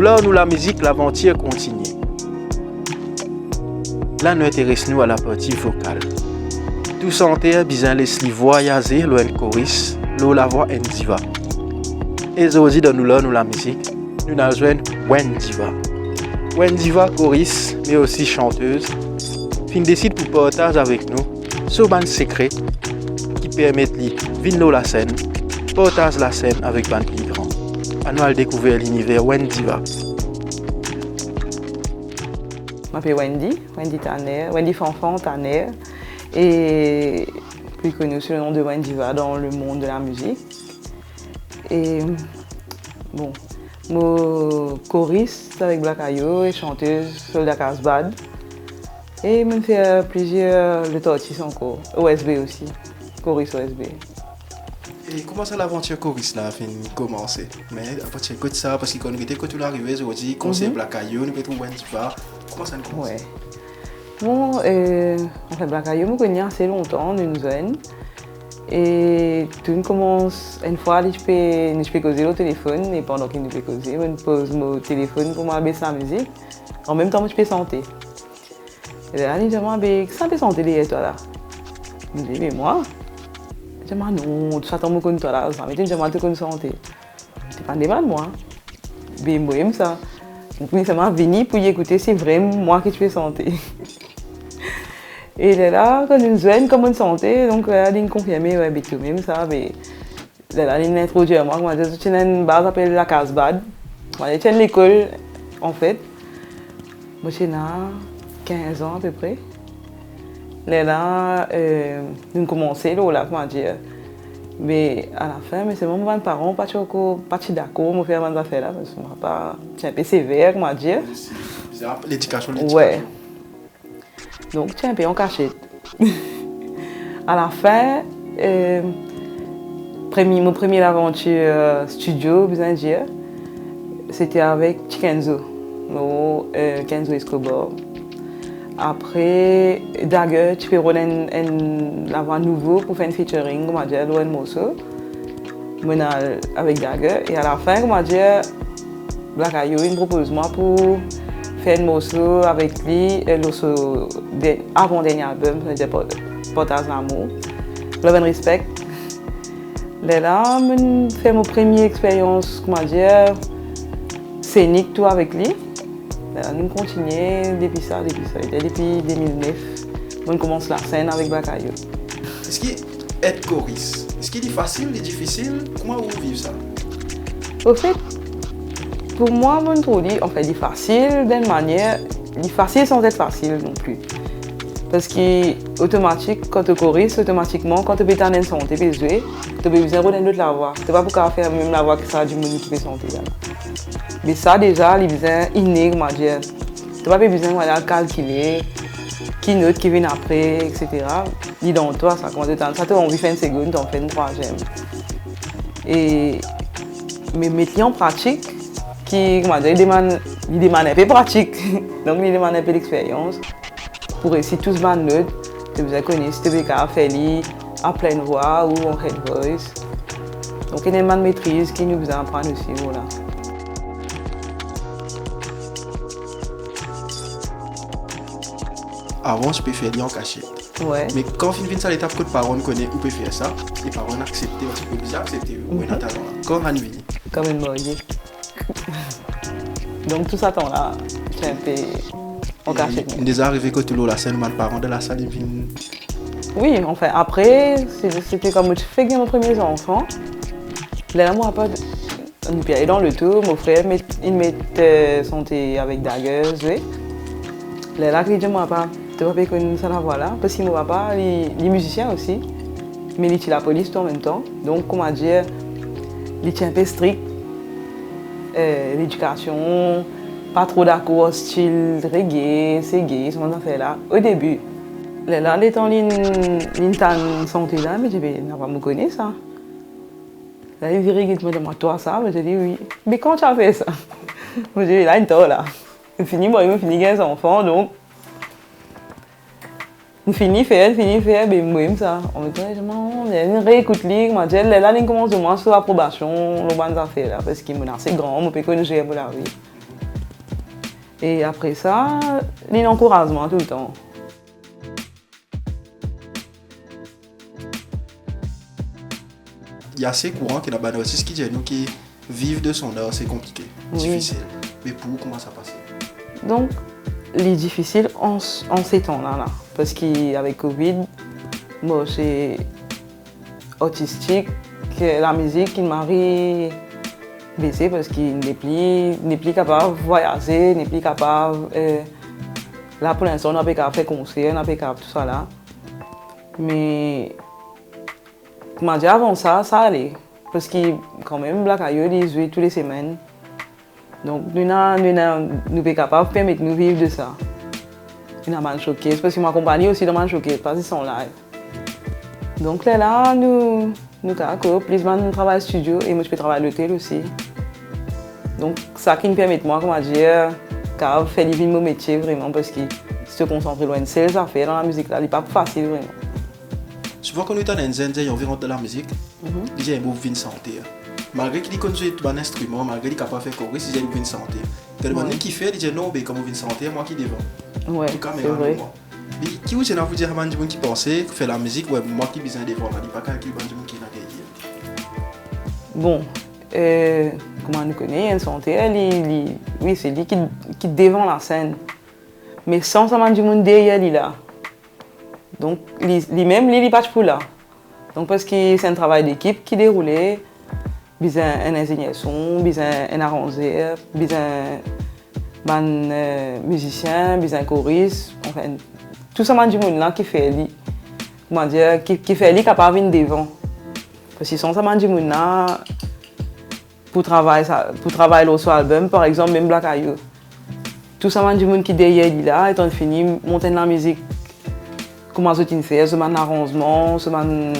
nous la musique, l'aventure continue. Là, nous intéressons à la partie vocale. Tout santé, bien laisser voyager, loin le chorus, l'eau la voix en diva. Et aujourd'hui, dans nous la musique, nous avons joué Wendiva. Wendiva, chorus, mais aussi chanteuse, fin décide pour partager avec nous ce ban secret qui permet de venir la scène, partage la scène avec ban plus grand. À nous découvrir l'univers Wendiva. Je m'appelle Wendy Tanner, Wendy Fanfan Tanner, et plus connue sous le nom de Wendiva dans le monde de la musique. Et bon, mon choriste avec Black Ayo et chanteuse sur Dakar Bad. Et je fais plusieurs de tortilles encore, OSB aussi, choriste OSB. Et comment ça l'aventure choriste là a commencé? Mais après tu écoutes ça parce qu'on était quand tu arrivé aujourd'hui, concert Black Ayo, nous peut Wendiva. Comment ça commence? Ouais. Bon, en fait Black Ayo, je connais assez longtemps, une zone. Et tout commence une fois, je peux causer au téléphone et pendant qu'il nous peut causer, je pose mon téléphone pour m'abaisser la musique. En même temps, je peux chanter. Et là, je me dis, ça peut chanter derrière toi là. Je me dis, mais moi? Je me dis, non, tu attends mon toi là, ça me dit, je me dis, chanter. C'est pas des mal, moi. Mais moi, j'aime ça. Donc, ça m'a venu pour y écouter, c'est vraiment moi qui peux chanter. Et là, quand une jeune comme une santé, donc là, il confirmé, ouais, mais tout même ça, mais là, il introduit à moi, moi, je suis une base appelée la Casbad. Moi, je suis l'école, en fait. Moi, j'ai 15 ans à peu près. Là, nous commençons, là, comment dire. Mais à la fin, c'est mon parents, pas d'accord, me faire mes affaires là, parce que je suis un peu sévère, comment dire. L'éducation. Ouais. Donc, tu es un peu en cachette. À la fin, mon première aventure studio, besoin de dire, c'était avec Chikenzo, Kenzo Escobar. Après, Dagger, tu peux rouler la voix nouveau pour faire un featuring, comment dire, un morceau. Avec Dagger. Et à la fin, comment dire, Black Ayo, il me propose moi pour faire un morceau avec lui, avant-dernier album, c'est Portage l'amour, Love and Respect. Là, je fais ma première expérience, comment dire, scénique tout avec lui. Là, nous continuons depuis ça. Depuis 2009, on commence la scène avec Black Ayo. Est-ce qu'il est choriste? Est-ce qu'il est facile, il est difficile? Comment vous vivez ça? Au fait, pour moi, je trouve en fait, il est facile d'une manière, il est facile sans être facile non plus. Parce que automatique, quand tu choristes, automatiquement, quand tu peux t'en santé, tu peux jouer, tu peux besoin d'une autre la voix. Tu ne peux pas faire même la voix que ça du monde qui peut chanter. Mais ça déjà, il est besoin inné, comment dire. Tu n'as pas besoin de calculer qui note qui vient après, etc. Il est dans toi, ça commence à ça, tu as envie de faire une seconde, tu en fais une troisième. Mais mettre en pratique, il demande un peu de pratique, donc il demande un peu d'expérience. Pour réussir tous les notes, tu as connaître si tu veux faire à pleine voix ou en head voice. Donc il y a une maîtrise qui nous besoin apprendre aussi. Voilà. Avant, je peux faire en cachette. Ouais. Mais quand on finit ça, l'étape que les parents connaissent, on peut faire ça. Les parents acceptent, parce qu'on peut accepter. Oui, dans ta là. Quand on a venu. Comme une mariée. Donc tout ça, là, c'est un peu en cachette. Il est déjà arrivé que tu l'as la scène, mes parents de la salle, ils viennent. Oui, enfin, après, c'était comme je fais que mes premiers enfants. Là, moi, pas. On est dans le tour, mon frère, il met santé avec Dagger, là, il dit, moi, pas, tu vas pas connaître ça la voix là, parce que mon papa, il est musicien aussi, mais il est la police en même temps. Donc, comment dire, il est un peu strict. L'éducation, pas trop d'accord, style reggae, c'est gay, ce qu'on a fait là. Au début, là, les temps, il santé là, mais je dis, mais on va me connaître ça. Là, il vient, il me demande, toi ça? Je dis, oui. Mais quand tu as fait ça? Je dis, là, il est là. Il finit, moi, il finit 15 enfants, donc. Il finit faire, mais moi, ça. On me dit, je réécoute, là, il commence de moi sur l'approbation, le bon affaire là, parce qu'il est assez grand, on peut connaître pour la vie. Et après ça, l'encouragement tout le temps. Il y a assez courant qu'il y a des artistes qui disent nous qui vivent de son art, c'est compliqué, difficile. Mais pour vous, comment ça passe? Donc, les difficiles en ces temps-là. Parce qu'avec Covid, moi, c'est autistique, la musique, il m'a baissé parce qu'il n'est plus capable de voyager, n'est plus capable. Là, pour l'instant, on n'a pas capable de faire concert, on n'a pas capable de tout ça là. Mais, comment dire, avant ça, ça allait. Parce que, quand même, Black Ayo, ils jouent toutes les semaines. Donc, nous sommes capables de permettre de nous vivre de ça. Nous sommes choqués, parce que ma compagnie aussi est choquée, parce qu'ils sont live. Donc là, nous avons plus de travail studio et moi je peux travailler à l'hôtel aussi. Donc ça qui me permet de moi, comment dire, de faire vivre mon métier vraiment parce que si tu te concentres loin de ces affaires dans la musique là, c'est pas facile vraiment. Souvent quand nous sommes dans un environnement de la musique, il y a un mot de santé. Malgré qu'il connaît un instrument, malgré qu'il est capable de faire chorus, il y a une santé. Il y a des gens qui font, ils disent non, mais comme une santé, moi qui devant. Ouais, c'est vrai. Mais qui vous avez dire à des gens qui pensaient faire la musique, ouais, moi qui besoin devant, il n'y a pas quelqu'un qui n'a pas bon, comment on connaît, une santé, oui, c'est lui qui devant la scène. Mais sans ça, du monde derrière lui là. Donc, lui-même, il n'est pas pour là. Donc, parce que c'est un travail d'équipe qui déroulait. Besoin un ingénieur son, besoin un arrangeur, besoin un musicien, besoin un choriste. Enfin, tout ça, du monde là qui fait lui, comment dire, qui fait lui capable de venir devant. Parce que sans ça, du monde là, pour travailler sur l'album, par exemple, même Black Ayo. Tout ça, du monde qui derrière lui là, étant fini, monter la musique. Comment ça fait, ce man arrangement, ce man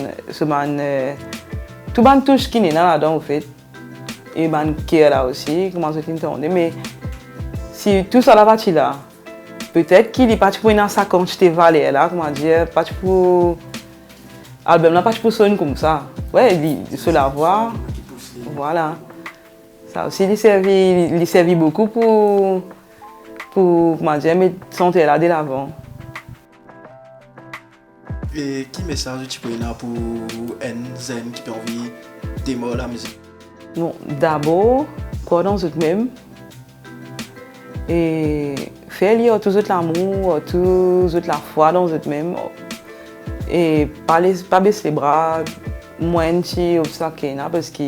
tout le monde touche qui est là-dedans, en fait. Et man qui est là aussi, comment ça t'entendre. Mais si tout ça là, là, peut-être qu'il n'est pas pour une sa quantité valeur là, comment dire, pas pour album là, pas pour sonner comme ça. Ouais, il se la voix. Voilà. Ça aussi, il servit beaucoup pour comment dire, mettre santé là de l'avant. Et quel message tu peux donner pour un zen qui a envie d'aimer la musique? Bon, d'abord, croire dans eux-mêmes et faire lire tout l'amour, tout la foi dans eux-mêmes et pas baisser les bras, moins de obstacles parce que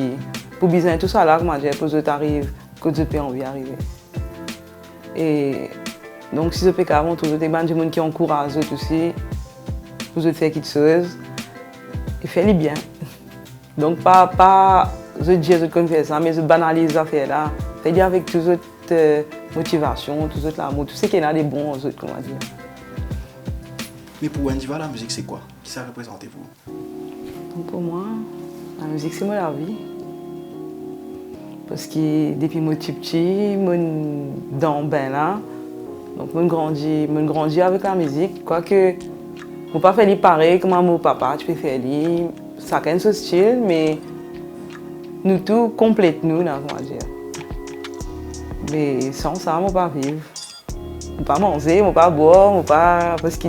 pour besoin tout ça là, comment dire, pour eux arrive, que eux peut envie d'arriver. Et donc si je peux qu'avant tout des gens qui encouragent aussi. Vous faire quelque chose et faire bien. Donc pas je dis je confesse ça, mais je banalise les affaires là. Faire avec toute votre motivation, tout votre l'amour, tout ce qui est là des bons aux autres, comment dire. Mais pour Wendiva, la musique c'est quoi? Qui ça représente vous? Donc pour moi, la musique c'est moi la vie. Parce que depuis mon petit, mon dans ben là, donc mon grandit avec la musique, quoique je ne peux pas faire pareil comme mon papa, tu peux faire chacun son style, mais nous tous complètent nous, comment dire. Mais sans ça, je ne peux pas vivre. Je ne peux pas manger, je ne peux pas boire, je ne peux pas... Parce que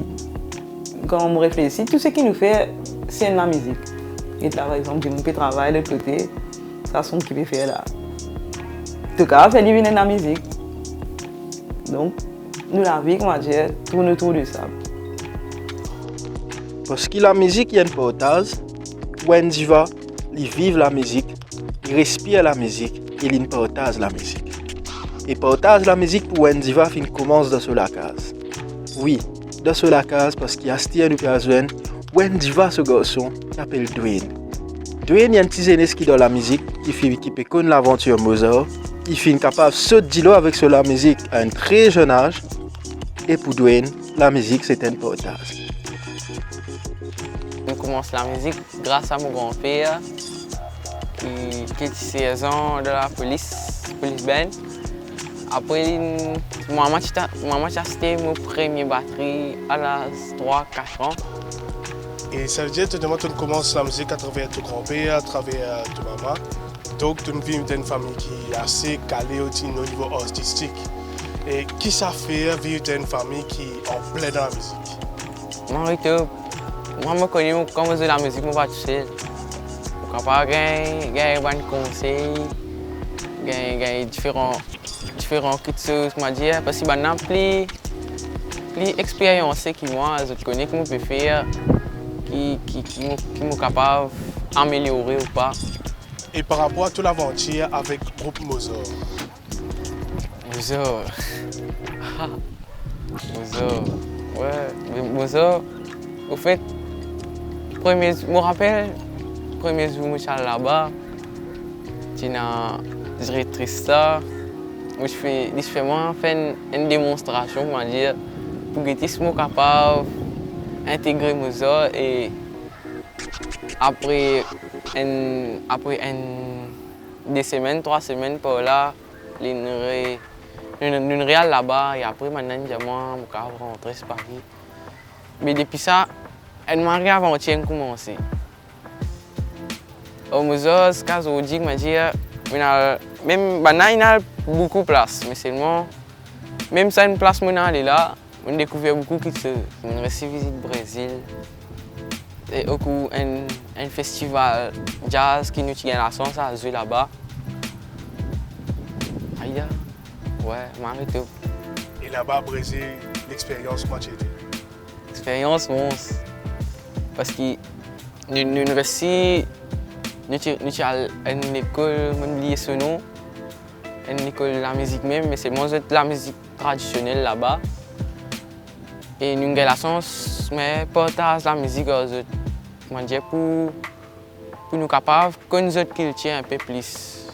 quand on réfléchit, tout ce qui nous fait, c'est la musique. Et là, par exemple, je peux travailler de l'autre côté, ça son qui peut faire là. En tout cas, c'est lui venir la musique. Donc, nous la vie, comment dire, tourne autour de ça. Parce que la musique, il y a un portage. Wendiva, il vit la musique, il respire la musique et il partage la musique. Et partage la musique pour Wendiva, il commence dans la case. Oui, dans la case parce qu'il y a Stia de Piazouane, Wendiva, ce garçon, qui s'appelle Dwayne. Dwayne, il y a un petit zénès qui dans la musique, qui peut connaître l'aventure Mozart. Il est capable de sauter avec la musique à un très jeune âge. Et pour Dwayne, la musique, c'est un partage. Je commence la musique grâce à mon grand-père qui était 16 ans de la police band. Après, maman a acheté mon premier batterie à l'âge de 3-4 ans. Et ça veut dire que tu commences la musique à travers ton grand-père, à travers ta maman. Donc tu vis dans une famille qui est assez calée au niveau artistique. Et qui ça fait vivre dans une famille qui est en plein dans la musique? Moi, je connais quand je fais la musique, je ne suis pas tout seul. Je ne pas gagner des conseils, gagner différents choses, parce que maintenant, plus expérience qui moi, je connais que je peux faire, qui est capable d'améliorer ou pas. Et par rapport à toute l'aventure avec le groupe Mozart? Mozart. Ouais, Mozart, au fait, je me rappelle, le premier jour où je suis allé là-bas, j'ai une directrice là, où je fais une démonstration, pour que je sois capable d'intégrer Mozart et après des semaines, 3 semaines par là, une réal là-bas et après maintenant je vais rentrer sur Paris. Mais depuis ça, elle m'a avant-hier commencé. Au Mozart, ce cas où je m'a dit, même maintenant il y a beaucoup de place, mais seulement même ça une place maintenant elle est là, on découvre beaucoup qui se, on reçu visite Brésil. Et au coup un festival jazz qui nous tient la chance à jouer là-bas. Aïe, ouais, m'arrête. Et là-bas, au Brésil, l'expérience, comment tu étais? Expérience monstre. Parce que nous avons reçu une école, je ne sais pas son nom, une école de la musique même, mais c'est moins de la musique traditionnelle là-bas. Et nous avons la chance de partager la musique aux autres. Pour nous capables, que nous autres qui le tiennent un peu plus.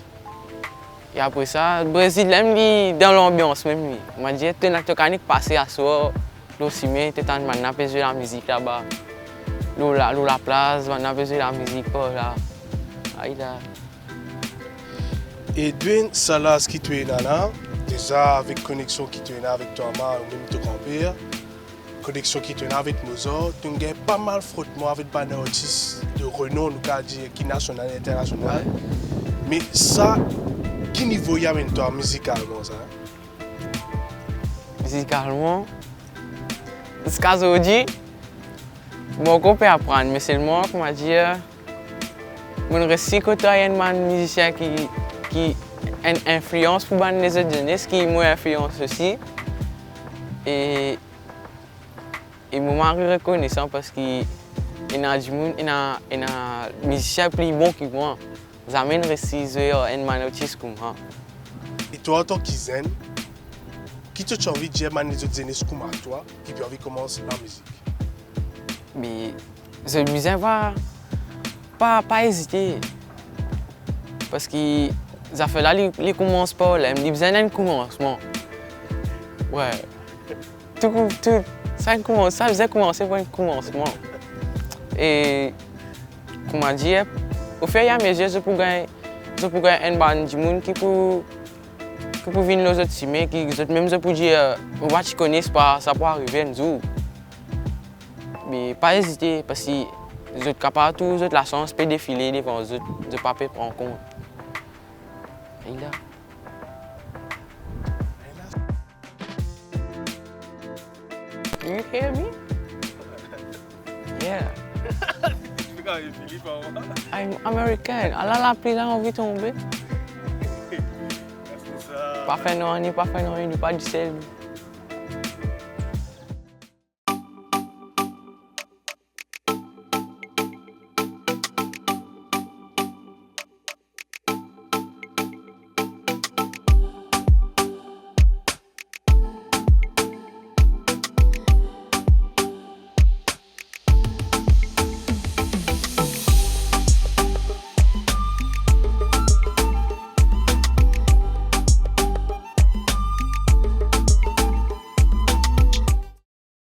Et après ça, le Brésil, même dans l'ambiance même. Je dis, tu as passé à soi, tu as maintenant jouer la musique là-bas. La place, maintenant jouer la musique là. Et d'une salas qui tu es là, déjà avec connexion qui tu es là avec toi, ou même ton grand-père, connexion qui tu es là avec Mozart, tu as pas mal de frottement avec des artistes de renom, qui national et international. Mais ça, quel niveau y a avec toi musicalement ça? Musicalement, ce cas aujourd'hui, je peux apprendre, mais seulement, comment dire, je réussis quand il y a un musicien qui a une influence pour les autres jeunesse, qui m'influence aussi. Et je suis reconnaissant parce qu'il y a des musiciens plus bons que moi. Ils amènent réussi à un artiste comme moi. Et toi, en tant que zen, qui tu as envie de dire les autres jeunesses comme toi, qui ont envie de commencer la musique? Mais je musicien pas hésiter. Parce que ça fait là, ils commencent pas, ils ont besoin d'un commencement. Ouais. Ça faisait commencer par un commencement. Et, comment dire, au fur et à mesure, je peux gagner un band de monde qui peut venir les autres cimer, qui même je peux dire, moi tu connais pas, ça peut arriver un jour. Mais pas hésiter, parce que les autres capables, tous les autres la chance peut défiler devant les autres, je ne peux pas prendre compte. Et là. You hear me? Yeah. I'm American. Allah la pli là, on vit tomber. Pas fait non, ni pas du sel.